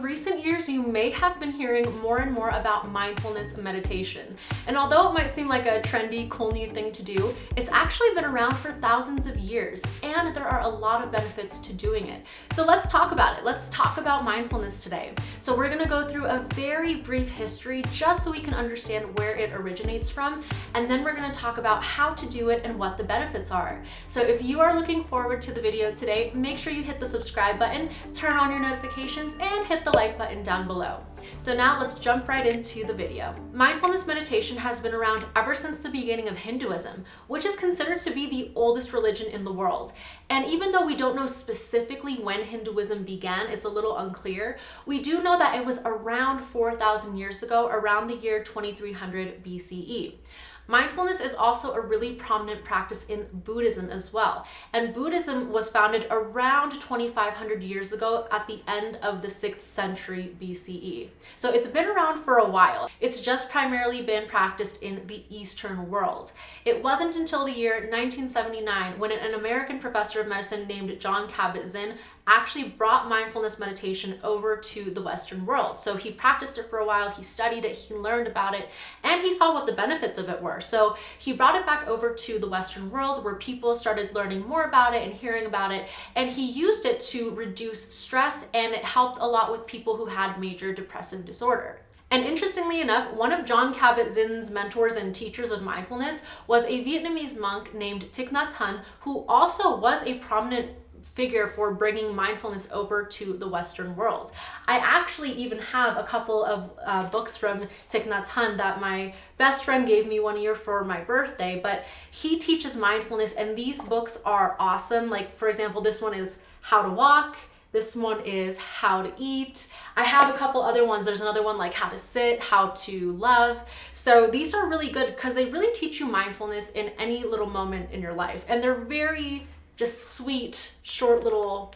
in recent years, you may have been hearing more and more about mindfulness meditation. And although it might seem like a trendy, cool new thing to do, it's actually been around for thousands of years, and there are a lot of benefits to doing it. So let's talk about it. Let's talk about mindfulness today. So we're gonna go through a very brief history just so we can understand where it originates from, and then we're gonna talk about how to do it and what the benefits are. So if you are looking forward to the video today, make sure you hit the subscribe button, turn on your notifications, and hit the like button down below. So now let's jump right into the video. Mindfulness meditation has been around ever since the beginning of Hinduism, which is considered to be the oldest religion in the world. And even though we don't know specifically when Hinduism began, it's a little unclear, we do know that it was around 4,000 years ago, around the year 2300 BCE. Mindfulness is also a really prominent practice in Buddhism as well. And Buddhism was founded around 2,500 years ago at the end of the 6th century BCE. So it's been around for a while. It's just primarily been practiced in the Eastern world. It wasn't until the year 1979 when an American professor of medicine named Jon Kabat-Zinn actually brought mindfulness meditation over to the Western world. So he practiced it for a while, he studied it, he learned about it, and he saw what the benefits of it were. So he brought it back over to the Western world where people started learning more about it and hearing about it, and he used it to reduce stress, and it helped a lot with people who had major depressive disorder. And interestingly enough, one of Jon Kabat-Zinn's mentors and teachers of mindfulness was a Vietnamese monk named Thich Nhat Hanh, who also was a prominent figure for bringing mindfulness over to the Western world. I actually even have a couple of books from Thich Nhat Hanh that my best friend gave me one year for my birthday, but he teaches mindfulness, and these books are awesome. Like, for example, this one is How to Walk. This one is How to Eat. I have a couple other ones. There's another one like How to Sit, How to Love. So these are really good because they really teach you mindfulness in any little moment in your life. And they're very just sweet, short little,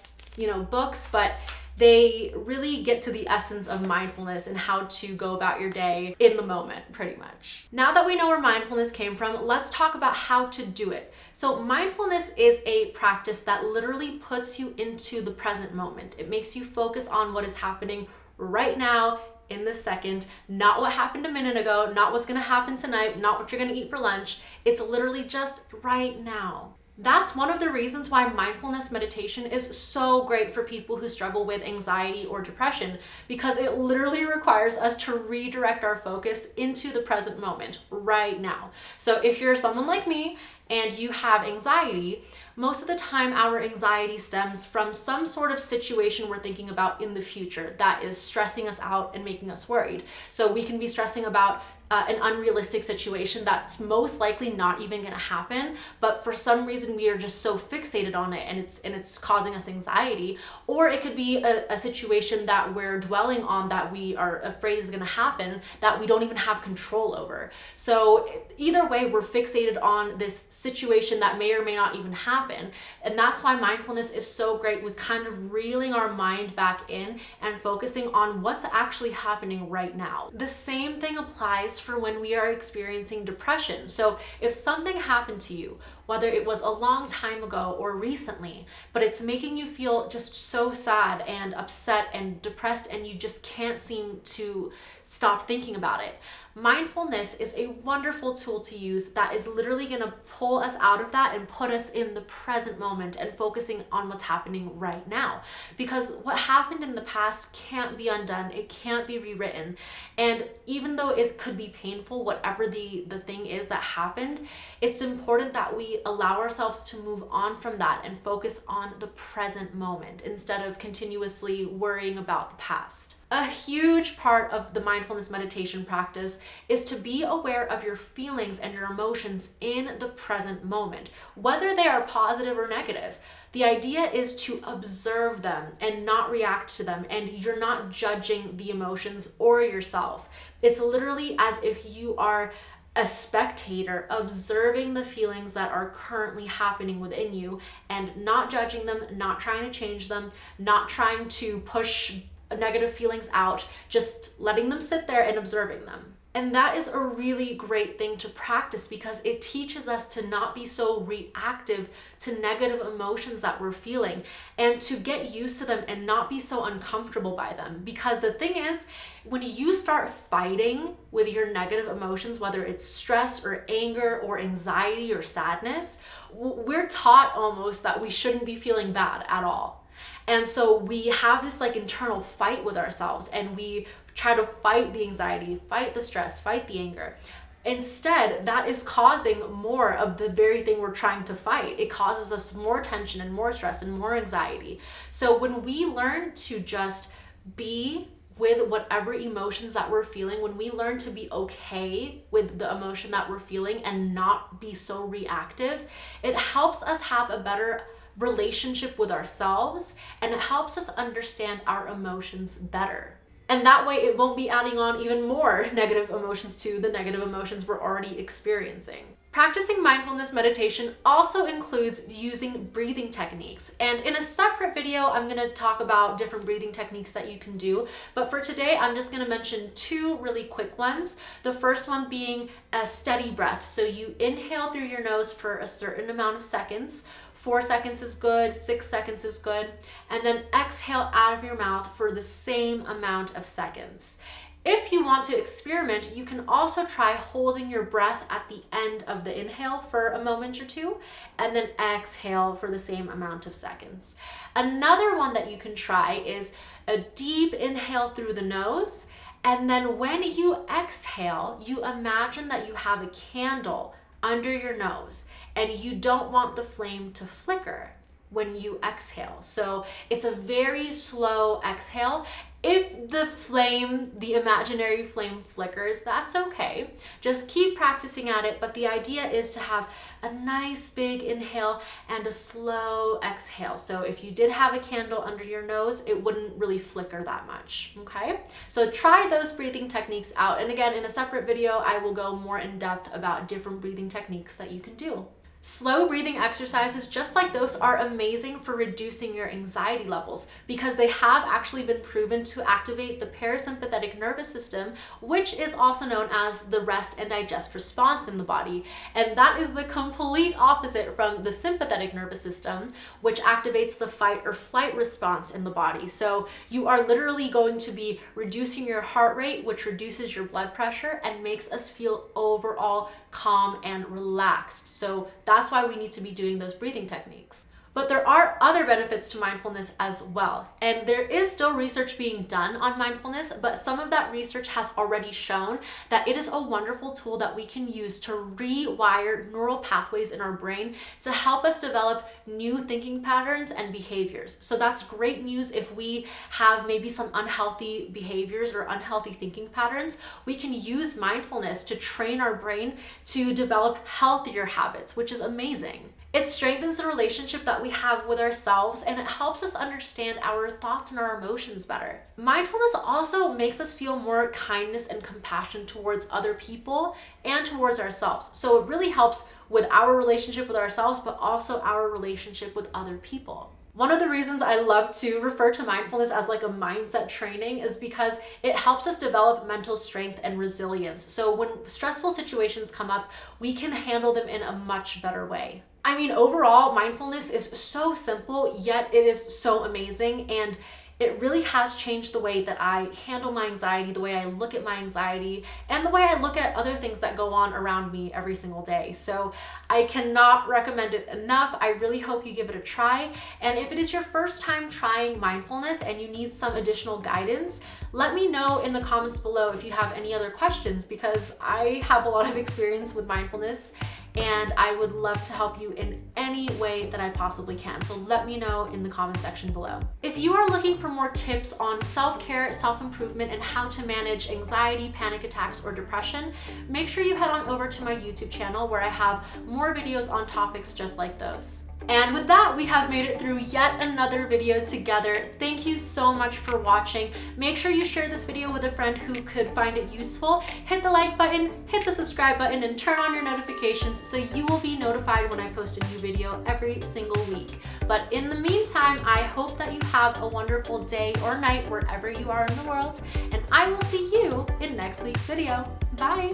books, but they really get to the essence of mindfulness and how to go about your day in the moment, pretty much. Now that we know where mindfulness came from, let's talk about how to do it. So mindfulness is a practice that literally puts you into the present moment. It makes you focus on what is happening right now, in this second, not what happened a minute ago, not what's gonna happen tonight, not what you're gonna eat for lunch. It's literally just right now. That's one of the reasons why mindfulness meditation is so great for people who struggle with anxiety or depression, because it literally requires us to redirect our focus into the present moment right now. So if you're someone like me and you have anxiety, most of the time our anxiety stems from some sort of situation we're thinking about in the future that is stressing us out and making us worried. So we can be stressing about an unrealistic situation that's most likely not even going to happen, but for some reason we are just so fixated on it, and it's causing us anxiety. Or it could be a situation that we're dwelling on that we are afraid is going to happen that we don't even have control over. So either way, we're fixated on this situation that may or may not even happen, and that's why mindfulness is so great with kind of reeling our mind back in and focusing on what's actually happening right now. The same thing applies for when we are experiencing depression. So if something happened to you, whether it was a long time ago or recently, but it's making you feel just so sad and upset and depressed, and you just can't seem to stop thinking about it, mindfulness is a wonderful tool to use that is literally going to pull us out of that and put us in the present moment and focusing on what's happening right now. Because what happened in the past can't be undone, it can't be rewritten. And even though it could be painful, whatever the thing is that happened, it's important that we allow ourselves to move on from that and focus on the present moment instead of continuously worrying about the past. A huge part of the mindfulness meditation practice is to be aware of your feelings and your emotions in the present moment, whether they are positive or negative. The idea is to observe them and not react to them, and you're not judging the emotions or yourself. It's literally as if you are a spectator observing the feelings that are currently happening within you and not judging them, not trying to change them, not trying to push negative feelings out, just letting them sit there and observing them. And that is a really great thing to practice because it teaches us to not be so reactive to negative emotions that we're feeling and to get used to them and not be so uncomfortable by them. Because the thing is, when you start fighting with your negative emotions, whether it's stress or anger or anxiety or sadness, we're taught almost that we shouldn't be feeling bad at all. And so we have this like internal fight with ourselves, and we try to fight the anxiety, fight the stress, fight the anger. Instead, that is causing more of the very thing we're trying to fight. It causes us more tension and more stress and more anxiety. So when we learn to just be with whatever emotions that we're feeling, when we learn to be okay with the emotion that we're feeling and not be so reactive, it helps us have a better relationship with ourselves, and it helps us understand our emotions better. And that way it won't be adding on even more negative emotions to the negative emotions we're already experiencing. Practicing mindfulness meditation also includes using breathing techniques. And in a separate video, I'm going to talk about different breathing techniques that you can do. But for today, I'm just going to mention two really quick ones. The first one being a steady breath. So you inhale through your nose for a certain amount of seconds. 4 seconds is good, 6 seconds is good, and then exhale out of your mouth for the same amount of seconds. If you want to experiment, you can also try holding your breath at the end of the inhale for a moment or two, and then exhale for the same amount of seconds. Another one that you can try is a deep inhale through the nose, and then when you exhale, you imagine that you have a candle under your nose, and you don't want the flame to flicker when you exhale. So it's a very slow exhale. If the flame, the imaginary flame flickers, that's okay. Just keep practicing at it, but the idea is to have a nice big inhale and a slow exhale. So if you did have a candle under your nose, it wouldn't really flicker that much, okay? So try those breathing techniques out. And again, in a separate video, I will go more in depth about different breathing techniques that you can do. Slow breathing exercises just like those are amazing for reducing your anxiety levels because they have actually been proven to activate the parasympathetic nervous system, which is also known as the rest and digest response in the body. And that is the complete opposite from the sympathetic nervous system, which activates the fight or flight response in the body. So you are literally going to be reducing your heart rate, which reduces your blood pressure and makes us feel overall calm and relaxed. So that's why we need to be doing those breathing techniques. But there are other benefits to mindfulness as well. And there is still research being done on mindfulness, but some of that research has already shown that it is a wonderful tool that we can use to rewire neural pathways in our brain to help us develop new thinking patterns and behaviors. So that's great news if we have maybe some unhealthy behaviors or unhealthy thinking patterns. We can use mindfulness to train our brain to develop healthier habits, which is amazing. It strengthens the relationship that we have with ourselves, and it helps us understand our thoughts and our emotions better. Mindfulness also makes us feel more kindness and compassion towards other people and towards ourselves. So it really helps with our relationship with ourselves, but also our relationship with other people. One of the reasons I love to refer to mindfulness as like a mindset training is because it helps us develop mental strength and resilience. So when stressful situations come up, we can handle them in a much better way. I mean, overall, mindfulness is so simple, yet it is so amazing, and it really has changed the way that I handle my anxiety, the way I look at my anxiety, and the way I look at other things that go on around me every single day. So I cannot recommend it enough. I really hope you give it a try. And if it is your first time trying mindfulness and you need some additional guidance, let me know in the comments below if you have any other questions, because I have a lot of experience with mindfulness and I would love to help you in any way that I possibly can. So let me know in the comment section below. If you are looking for more tips on self-care, self-improvement, and how to manage anxiety, panic attacks, or depression, make sure you head on over to my YouTube channel where I have more videos on topics just like those. And with that, we have made it through yet another video together. Thank you so much for watching. Make sure you share this video with a friend who could find it useful. Hit the like button, hit the subscribe button, and turn on your notifications so you will be notified when I post a new video every single week. But in the meantime, I hope that you have a wonderful day or night wherever you are in the world, and I will see you in next week's video. Bye!